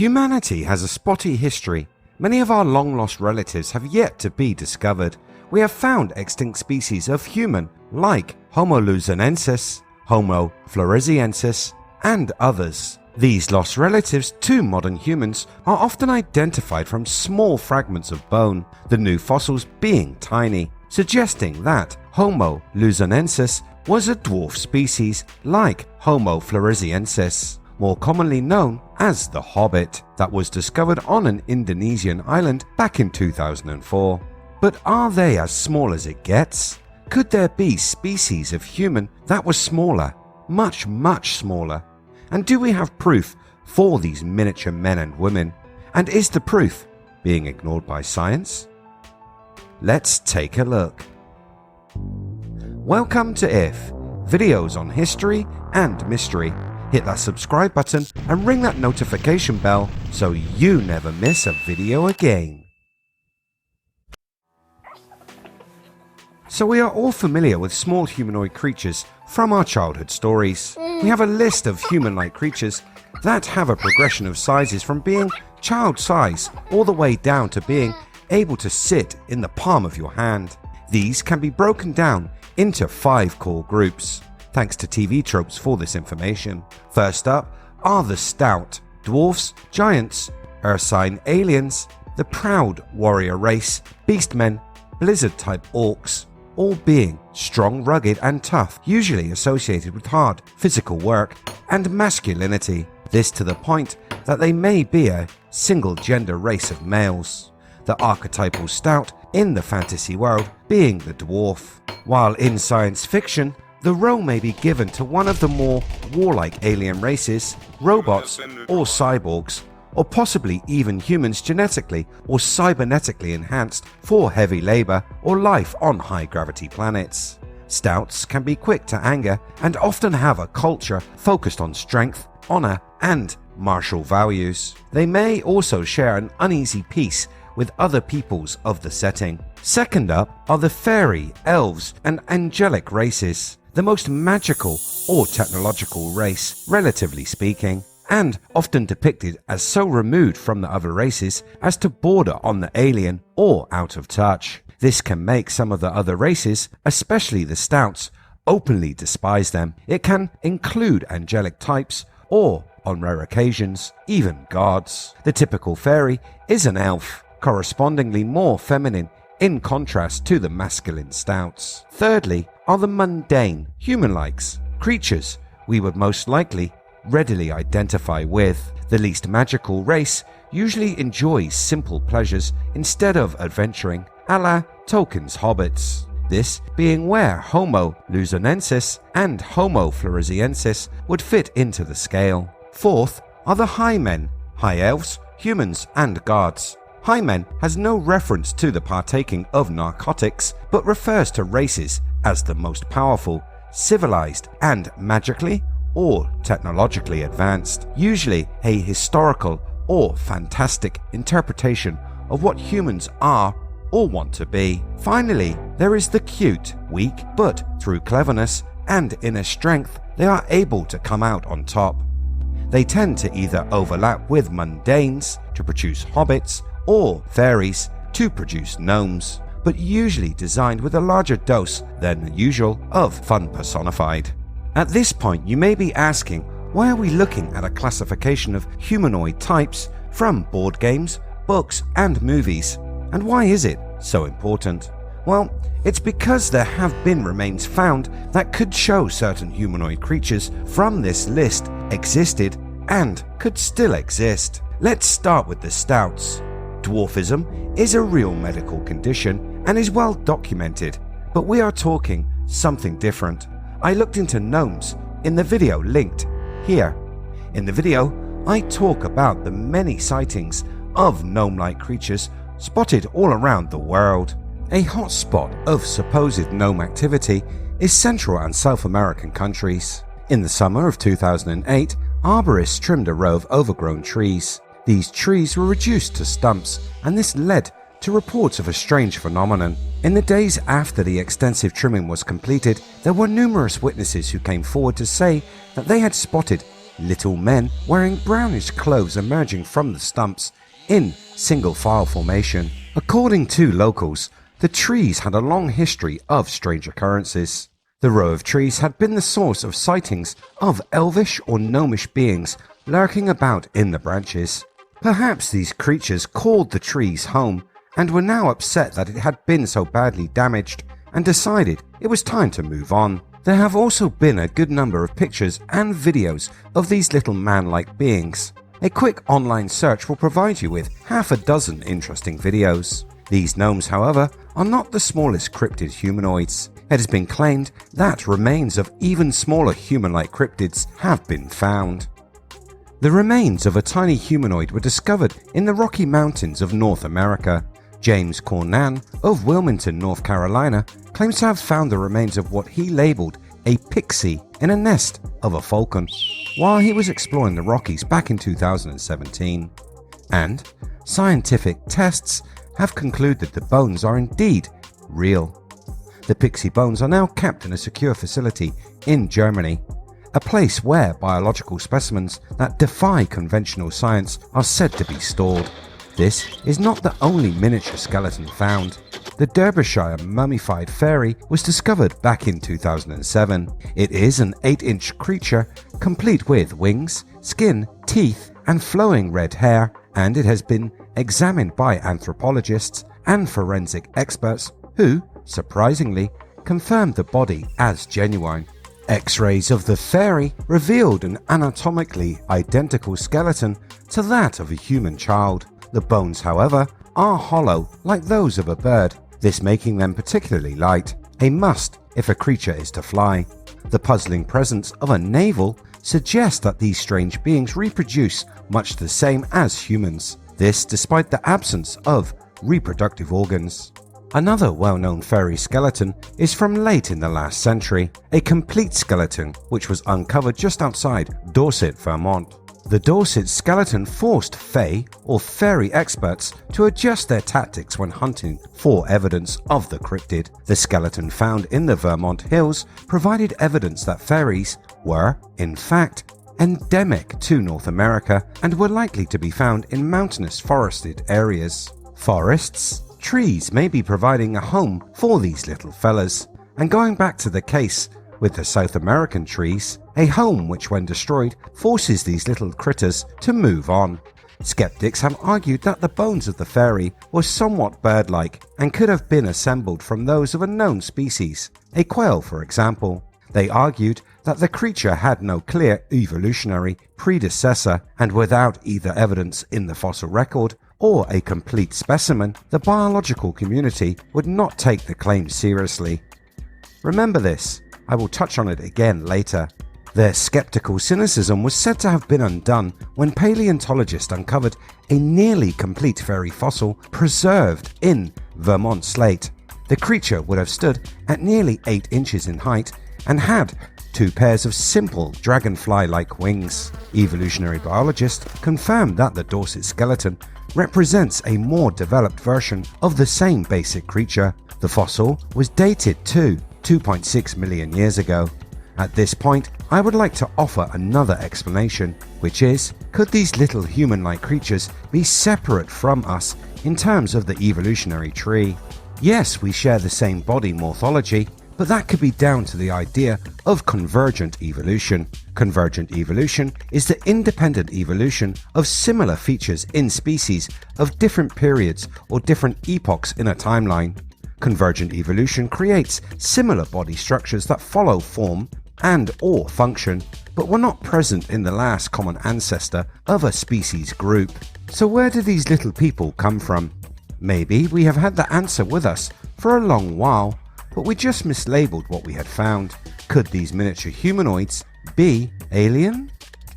Humanity has a spotty history. Many of our long-lost relatives have yet to be discovered. We have found extinct species of human like Homo luzonensis, Homo floresiensis, and others. These lost relatives to modern humans are often identified from small fragments of bone, the new fossils being tiny, suggesting that Homo luzonensis was a dwarf species like Homo floresiensis, more commonly known as the Hobbit, that was discovered on an Indonesian island back in 2004. But are they as small as it gets? Could there be species of human that was smaller, much smaller? And do we have proof for these miniature men and women? And is the proof being ignored by science? Let's take a look. Welcome to IF, videos on history and mystery. Hit that subscribe button and ring that notification bell so you never miss a video again. So we are all familiar with small humanoid creatures from our childhood stories. We have a list of human-like creatures that have a progression of sizes from being child size all the way down to being able to sit in the palm of your hand. These can be broken down into 5 core groups, thanks to TV tropes for this information. First up are the stout, dwarfs, giants, Ursine aliens, the proud warrior race, beastmen, blizzard-type orcs, all being strong, rugged and tough, usually associated with hard physical work and masculinity. This to the point that they may be a single-gender race of males. The archetypal stout in the fantasy world being the dwarf, while in science fiction, the role may be given to one of the more warlike alien races, robots or cyborgs, or possibly even humans genetically or cybernetically enhanced for heavy labor or life on high-gravity planets. Stouts can be quick to anger and often have a culture focused on strength, honor, and martial values. They may also share an uneasy peace with other peoples of the setting. Second up are the fairy, elves, and angelic races, the most magical or technological race, relatively speaking, and often depicted as so removed from the other races as to border on the alien or out of touch. This can make some of the other races, especially the stouts, openly despise them. It can include angelic types or, on rare occasions, even gods. The typical fairy is an elf, correspondingly more feminine in contrast to the masculine stouts. Thirdly are the mundane, human-likes, creatures we would most likely readily identify with. The least magical race usually enjoys simple pleasures instead of adventuring, a la Tolkien's hobbits. This being where Homo luzonensis and Homo floresiensis would fit into the scale. Fourth are the high men, high elves, humans, and guards. High men has no reference to the partaking of narcotics, but refers to races as the most powerful, civilized, and magically or technologically advanced, usually a historical or fantastic interpretation of what humans are or want to be. Finally, there is the cute, weak, but through cleverness and inner strength, they are able to come out on top. They tend to either overlap with mundanes to produce hobbits or fairies to produce gnomes, but usually designed with a larger dose than usual of fun personified. At this point, you may be asking, why are we looking at a classification of humanoid types from board games, books, and movies? And why is it so important? Well, it's because there have been remains found that could show certain humanoid creatures from this list existed and could still exist. Let's start with the stouts. Dwarfism is a real medical condition and is well documented, but we are talking something different. I looked into gnomes in the video linked here. In the video, I talk about the many sightings of gnome-like creatures spotted all around the world. A hotspot of supposed gnome activity is Central and South American countries. In the summer of 2008, arborists trimmed a row of overgrown trees. These trees were reduced to stumps, and this led to reports of a strange phenomenon. In the days after the extensive trimming was completed, there were numerous witnesses who came forward to say that they had spotted little men wearing brownish clothes emerging from the stumps in single file formation. According to locals, the trees had a long history of strange occurrences. The row of trees had been the source of sightings of elvish or gnomish beings lurking about in the branches. Perhaps these creatures called the trees home and were now upset that it had been so badly damaged and decided it was time to move on. There have also been a good number of pictures and videos of these little man-like beings. A quick online search will provide you with half a dozen interesting videos. These gnomes, however, are not the smallest cryptid humanoids. It has been claimed that remains of even smaller human-like cryptids have been found. The remains of a tiny humanoid were discovered in the Rocky Mountains of North America. James Cornan of Wilmington, North Carolina, claims to have found the remains of what he labeled a pixie in a nest of a falcon while he was exploring the Rockies back in 2017. And scientific tests have concluded the bones are indeed real. The pixie bones are now kept in a secure facility in Germany, a place where biological specimens that defy conventional science are said to be stored. This is not the only miniature skeleton found. The Derbyshire mummified fairy was discovered back in 2007. It is an 8-inch creature complete with wings, skin, teeth and flowing red hair, and it has been examined by anthropologists and forensic experts who, surprisingly, confirmed the body as genuine. X-rays of the fairy revealed an anatomically identical skeleton to that of a human child. The bones, however, are hollow like those of a bird, this making them particularly light, a must if a creature is to fly. The puzzling presence of a navel suggests that these strange beings reproduce much the same as humans, this despite the absence of reproductive organs. Another well-known fairy skeleton is from late in the last century, a complete skeleton which was uncovered just outside Dorset, Vermont. The Dorset skeleton forced fae or fairy experts to adjust their tactics when hunting for evidence of the cryptid. The skeleton found in the Vermont hills provided evidence that fairies were, in fact, endemic to North America and were likely to be found in mountainous forested areas. Forests, trees may be providing a home for these little fellas, and going back to the case with the South American trees, a home which when destroyed forces these little critters to move on. Skeptics have argued that the bones of the fairy were somewhat bird-like and could have been assembled from those of a known species, a quail for example. They argued that the creature had no clear evolutionary predecessor, and without either evidence in the fossil record or a complete specimen, the biological community would not take the claim seriously. Remember this, I will touch on it again later. Their skeptical cynicism was said to have been undone when paleontologists uncovered a nearly complete fairy fossil preserved in Vermont slate. The creature would have stood at nearly 8 inches in height and had 2 pairs of simple dragonfly-like wings. Evolutionary biologists confirmed that the Dorset skeleton represents a more developed version of the same basic creature. The fossil was dated to 2.6 million years ago. At this point, I would like to offer another explanation, which is, could these little human-like creatures be separate from us in terms of the evolutionary tree? Yes, we share the same body morphology, but that could be down to the idea of convergent evolution. Convergent evolution is the independent evolution of similar features in species of different periods or different epochs in a timeline. Convergent evolution creates similar body structures that follow form and or function, but were not present in the last common ancestor of a species group. So where do these little people come from? Maybe we have had the answer with us for a long while, but we just mislabeled what we had found. Could these miniature humanoids be alien?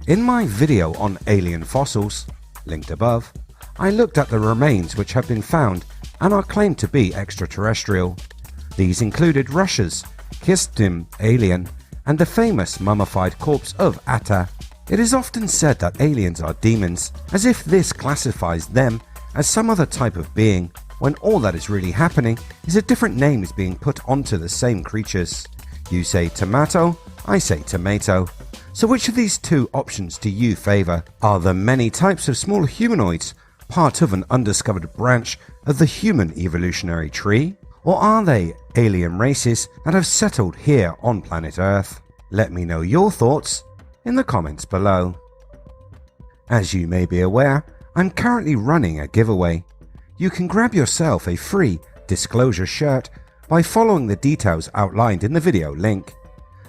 In my video on alien fossils, linked above, I looked at the remains which have been found and are claimed to be extraterrestrial. These included Russia's Kyshtym alien and the famous mummified corpse of Atta. It is often said that aliens are demons, as if this classifies them as some other type of being, when all that is really happening is a different name is being put onto the same creatures. You say tomato, I say tomato. So which of these two options do you favour? Are the many types of small humanoids part of an undiscovered branch of the human evolutionary tree? Or are they alien races that have settled here on planet Earth? Let me know your thoughts in the comments below. As you may be aware, I'm currently running a giveaway. You can grab yourself a free Disclosure shirt by following the details outlined in the video link.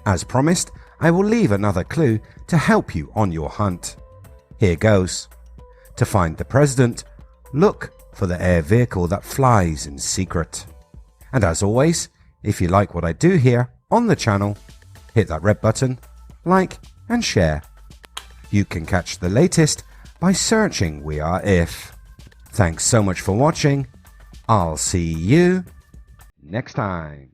As promised, I will leave another clue to help you on your hunt. Here goes. To find the president, look for the air vehicle that flies in secret. And as always, if you like what I do here on the channel, hit that red button, like and share. You can catch the latest by searching We Are If. Thanks so much for watching. I'll see you next time.